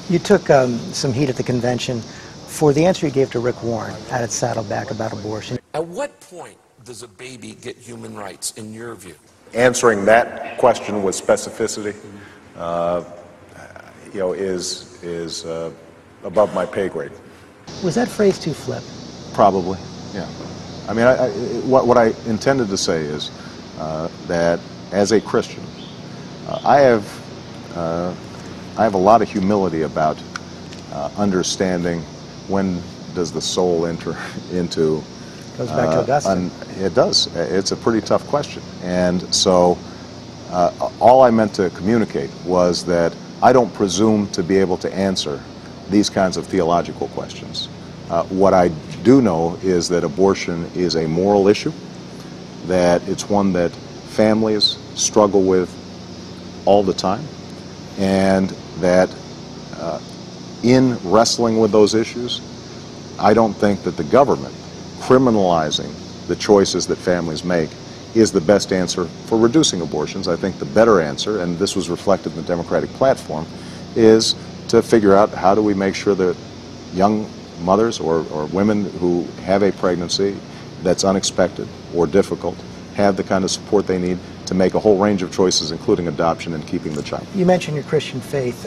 You took some heat at the convention for the answer you gave to Rick Warren at its Saddleback about abortion. At what point does a baby get human rights, in your view? Answering that question with specificity, is above my pay grade. Was that phrase too flip? Probably, yeah. I mean, what I intended to say is that as a Christian, I have a lot of humility about understanding when does the soul enter into. Goes back to Augustine. It does. It's a pretty tough question, and so all I meant to communicate was that I don't presume to be able to answer these kinds of theological questions. What I do know is that abortion is a moral issue, that it's one that families struggle with all the time, and that in wrestling with those issues, I don't think that the government criminalizing the choices that families make is the best answer for reducing abortions. I think the better answer, and this was reflected in the Democratic platform, is to figure out how do we make sure that young mothers or women who have a pregnancy that's unexpected or difficult have the kind of support they need to make a whole range of choices, including adoption and keeping the child. You mentioned your Christian faith.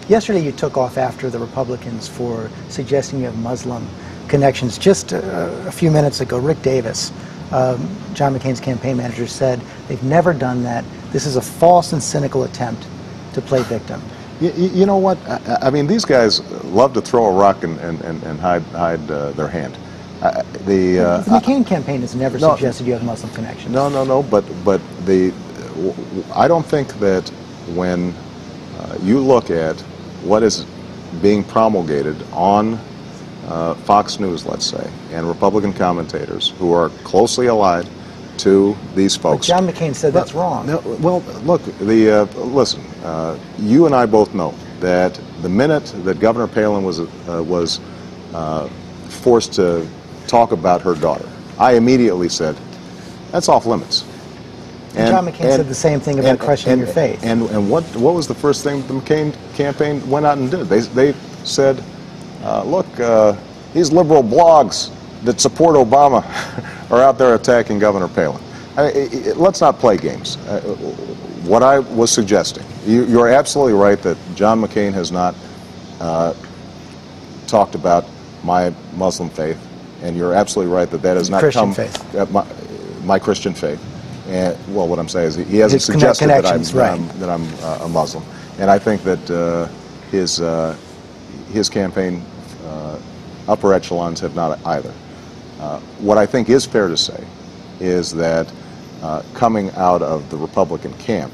Yesterday you took off after the Republicans for suggesting you have Muslim connections. Just a few minutes ago, Rick Davis, John McCain's campaign manager, said they've never done that. This is a false and cynical attempt to play victim. You know what? I mean, these guys love to throw a rock and hide their hand. The McCain campaign has never suggested you have Muslim connections. No. But I don't think that when you look at what is being promulgated on Fox News, let's say, and Republican commentators who are closely allied to these folks. But John McCain said that's wrong. No, well, look, listen. You and I both know that the minute that Governor Palin was forced to talk about her daughter, I immediately said, that's off limits. And John McCain said the same thing about questioning your faith. And what was the first thing the McCain campaign went out and did? They said, look, these liberal blogs that support Obama are out there attacking Governor Palin. Let's not play games. What I was suggesting, you're absolutely right that John McCain has not talked about my Muslim faith, and you're absolutely right that that has not Christian come faith. My Christian faith. And well, what I'm saying is he hasn't suggested that I'm a Muslim, and I think that his campaign upper echelons have not either. What I think is fair to say is that coming out of the Republican camp,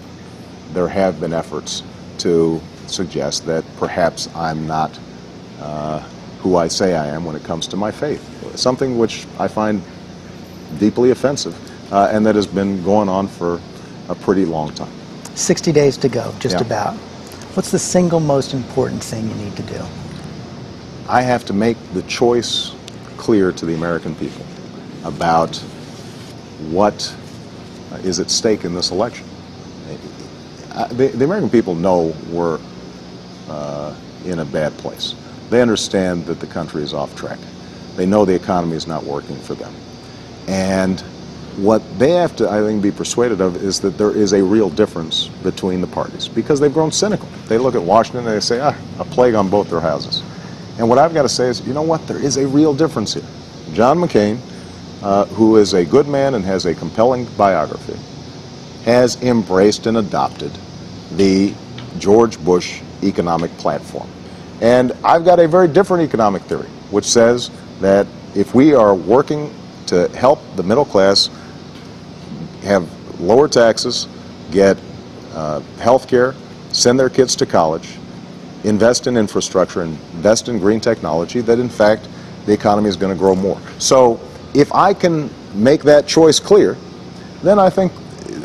there have been efforts to suggest that perhaps I'm not who I say I am when it comes to my faith, something which I find deeply offensive, and that has been going on for a pretty long time. 60 days to go, just about. What's the single most important thing you need to do? I have to make the choice clear to the American people about what is at stake in this election. The American people know we're in a bad place. They understand that the country is off track. They know the economy is not working for them. And what they have to, I think, be persuaded of is that there is a real difference between the parties, because they've grown cynical. They look at Washington and they say, a plague on both their houses. And what I've got to say is, you know what, there is a real difference here. John McCain, who is a good man and has a compelling biography, has embraced and adopted the George Bush economic platform. And I've got a very different economic theory, which says that if we are working to help the middle class have lower taxes, get health care, send their kids to college, invest in infrastructure, invest in green technology, that in fact the economy is going to grow more. So if I can make that choice clear, then I think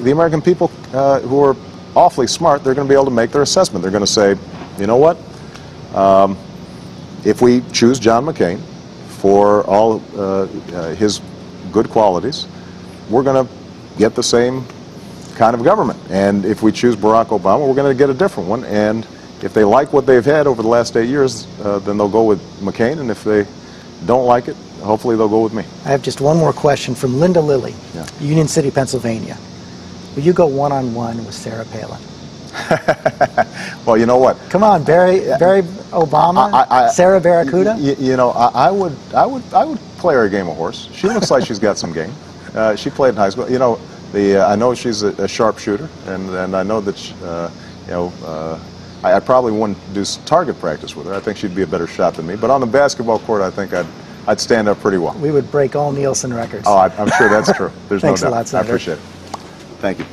the American people who are awfully smart, they're going to be able to make their assessment. They're going to say, you know what, if we choose John McCain for all his good qualities, we're going to get the same kind of government. And if we choose Barack Obama, we're going to get a different one. And if they like what they've had over the last 8 years, then they'll go with McCain, and if they don't like it, hopefully they'll go with me. I have just one more question from Linda Lilly, Union City, Pennsylvania. Will you go one-on-one with Sarah Palin? Well, you know what? Come on, Barry Obama, Sarah Barracuda. You know, I would play her a game of horse. She looks like she's got some game. She played in high school. You know, I know she's a sharpshooter, and I know that you know, I probably wouldn't do target practice with her. I think she'd be a better shot than me. But on the basketball court, I think I'd stand up pretty well. We would break all Nielsen records. Oh, I'm sure that's true. There's Thanks no doubt. a lot, Senator. I appreciate it. Thank you.